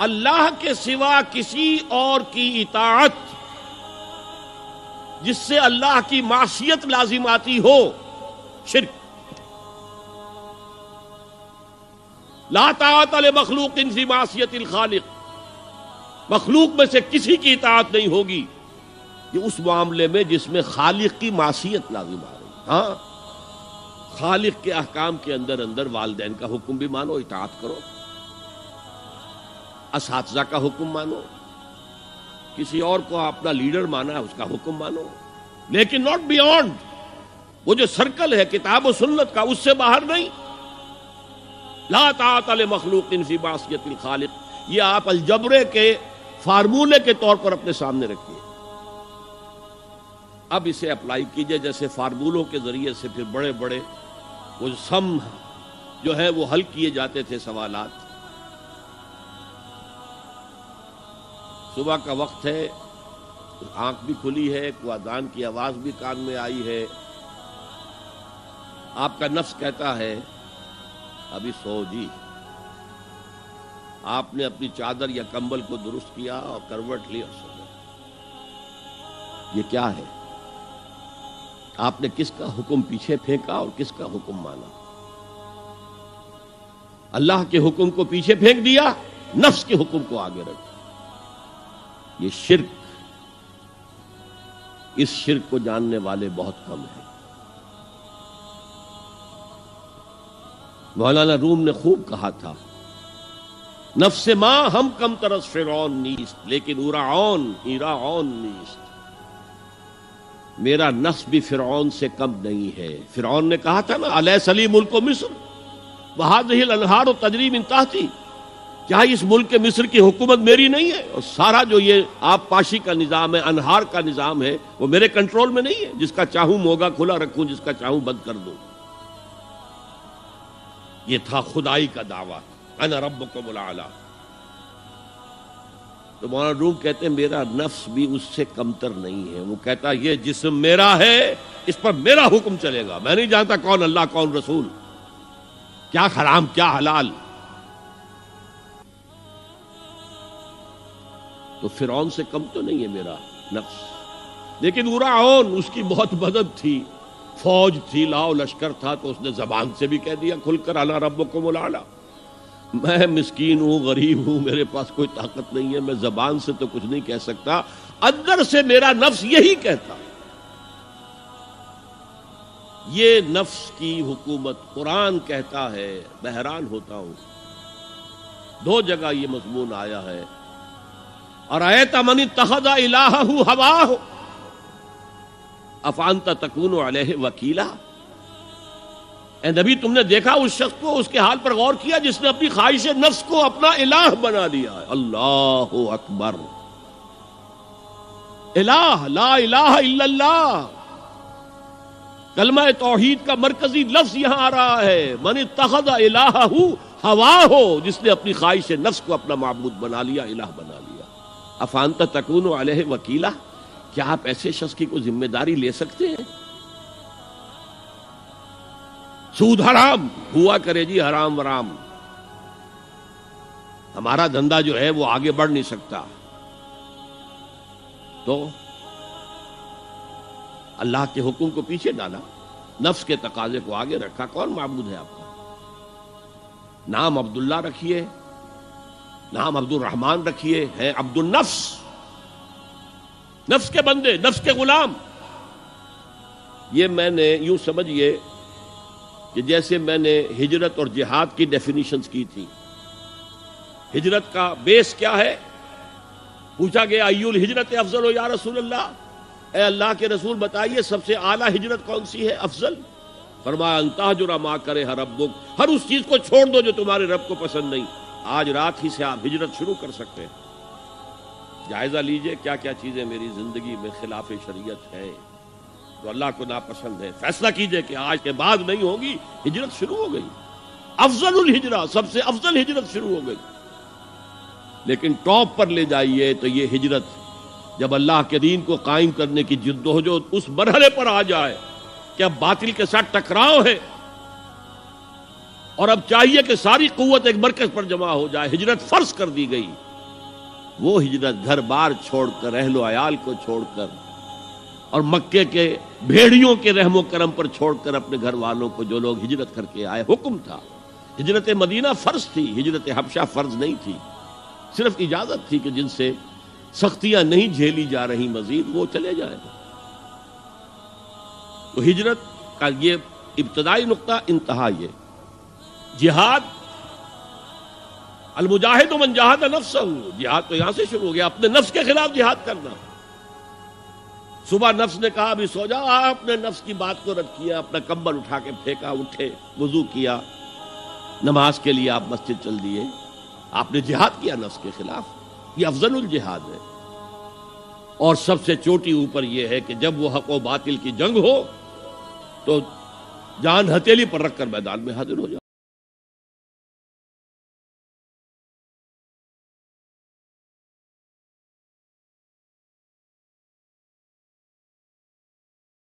اللہ کے سوا کسی اور کی اطاعت جس سے اللہ کی معصیت لازم آتی ہو، شرک۔ لا طاعت لمخلوق فی معصیت الخالق، مخلوق میں سے کسی کی اطاعت نہیں ہوگی یہ اس معاملے میں جس میں خالق کی معصیت لازم آ رہی۔ ہاں، خالق کے احکام کے اندر والدین کا حکم بھی مانو، اطاعت کرو، اساتذہ کا حکم مانو، کسی اور کو اپنا لیڈر مانا ہے اس کا حکم مانو، لیکن ناٹ بیونڈ، وہ جو سرکل ہے کتاب و سنت کا اس سے باہر نہیں۔ لا طاعت لمخلوق فی معصیت الخالق، یہ آپ الجبرے کے فارمولے کے طور پر اپنے سامنے رکھیے، اب اسے اپلائی کیجئے جیسے فارمولوں کے ذریعے سے پھر بڑے بڑے وہ سم جو ہے وہ حل کیے جاتے تھے سوالات۔ صبح کا وقت ہے، آنکھ بھی کھلی ہے، کوئی اذان کی آواز بھی کان میں آئی ہے، آپ کا نفس کہتا ہے ابھی سو جی۔ آپ نے اپنی چادر یا کمبل کو درست کیا اور کروٹ لی اور سو گئے۔ یہ کیا ہے؟ آپ نے کس کا حکم پیچھے پھینکا اور کس کا حکم مانا؟ اللہ کے حکم کو پیچھے پھینک دیا، نفس کے حکم کو آگے رکھا۔ یہ شرک، اس شرک کو جاننے والے بہت کم ہیں۔ مولانا روم نے خوب کہا تھا، نفس ما ہم کم ترس فرعون نیست لیکن ایراعون نیست، میرا نفس بھی فرعون سے کم نہیں ہے۔ فرعون نے کہا تھا نا الیس لی ملک مصر وہذہ الانہار تجری من تحتی، کیا اس ملک مصر کی حکومت میری نہیں ہے؟ اور سارا جو یہ آب پاشی کا نظام ہے، انہار کا نظام ہے، وہ میرے کنٹرول میں نہیں ہے؟ جس کا چاہوں موگا کھلا رکھوں، جس کا چاہوں بند کر دوں۔ یہ تھا خدائی کا دعویٰ، انا ربکم الاعلی۔ تو مولانا روم کہتے ہیں میرا نفس بھی اس سے کمتر نہیں ہے۔ وہ کہتا یہ جسم میرا ہے، اس پر میرا حکم چلے گا، میں نہیں جانتا کون اللہ کون رسول، کیا حرام کیا حلال۔ تو فرعون سے کم تو نہیں ہے میرا نفس، لیکن ایراعون اس کی بہت مدد تھی، فوج تھی، لاؤ لشکر تھا، تو اس نے زبان سے بھی کہہ دیا کھل کر انا ربکم الاعلی۔ میں مسکین ہوں، غریب ہوں، میرے پاس کوئی طاقت نہیں ہے، میں زبان سے تو کچھ نہیں کہہ سکتا، اندر سے میرا نفس یہی کہتا۔ یہ نفس کی حکومت قرآن کہتا ہے، میں حیران ہوتا ہوں، دو جگہ یہ مضمون آیا ہے، ارأیت من اتخذ الہہ ہواہ افانت تکون علیہ وکیلا۔ اے نبی تم نے دیکھا اس شخص کو، اس کے حال پر غور کیا جس نے اپنی خواہش نفس کو اپنا الہ بنا لیا ہے۔ اللہ اکبر، الہ، لا الہ الا اللہ، کلمہ توحید کا مرکزی لفظ یہاں آ رہا ہے، من اتخذ الہہ ہواہ، جس نے اپنی خواہش نفس کو اپنا معبود بنا لیا، الہ بنا لیا۔ افانت تکون علیہ وکیلا، کیا آپ ایسے شخص کی کوئی ذمہ داری لے سکتے ہیں؟ سود حرام ہوا کرے جی، حرام ورام، ہمارا دھندا جو ہے وہ آگے بڑھ نہیں سکتا، تو اللہ کے حکم کو پیچھے ڈالا، نفس کے تقاضے کو آگے رکھا۔ کون معبود ہے آپ کا؟ نام عبداللہ رکھیے، نام عبد الرحمن رکھیے، ہے عبد النفس، نفس کے بندے، نفس کے غلام۔ یہ میں نے یوں سمجھئے کہ جیسے میں نے ہجرت اور جہاد کی ڈیفینیشنز کی تھی۔ ہجرت کا بیس کیا ہے؟ پوچھا گیا ایو الہجرت افضل یا رسول اللہ، اے اللہ کے رسول بتائیے سب سے اعلیٰ ہجرت کون سی ہے، افضل؟ فرمایا ان تہجر ما کرہ ربک، ہر اس چیز کو چھوڑ دو جو تمہارے رب کو پسند نہیں۔ آج رات ہی سے آپ ہجرت شروع کر سکتے ہیں۔ جائزہ لیجئے کیا کیا چیزیں میری زندگی میں خلاف شریعت ہے، تو اللہ کو ناپسند ہے، فیصلہ کیجئے کہ آج کے بعد نہیں ہوگی، ہجرت شروع ہو گئی، افضل الہجرہ، سب سے افضل ہجرت شروع ہو گئی۔ لیکن ٹاپ پر لے جائیے تو یہ ہجرت جب اللہ کے دین کو قائم کرنے کی جدوجہد اس مرحلے پر آ جائے کہ اب باطل کے ساتھ ٹکراؤ ہے اور اب چاہیے کہ ساری قوت ایک مرکز پر جمع ہو جائے، ہجرت فرض کر دی گئی، وہ ہجرت گھر بار چھوڑ کر، اہل و عیال کو چھوڑ کر، اور مکے کے بھیڑیوں کے رحم و کرم پر چھوڑ کر اپنے گھر والوں کو جو لوگ ہجرت کر کے آئے، حکم تھا۔ ہجرت مدینہ فرض تھی، ہجرت حبشہ فرض نہیں تھی، صرف اجازت تھی کہ جن سے سختیاں نہیں جھیلی جا رہی مزید وہ چلے جائیں۔ تو ہجرت کا یہ ابتدائی نقطہ، انتہا یہ جہاد، المجاہد من جاہد نفسہ، جہاد تو یہاں سے شروع ہو گیا، اپنے نفس کے خلاف جہاد کرنا۔ صبح نفس نے کہا ابھی سو جاؤ، آپ نے نفس کی بات کو رد کیا، اپنا کمبل اٹھا کے پھینکا، اٹھے، وضو کیا، نماز کے لیے آپ مسجد چل دیے، آپ نے جہاد کیا نفس کے خلاف۔ یہ افضل الجہاد ہے، اور سب سے چوٹی اوپر یہ ہے کہ جب وہ حق و باطل کی جنگ ہو تو جان ہتھیلی پر رکھ کر میدان میں حاضر ہو جاؤ۔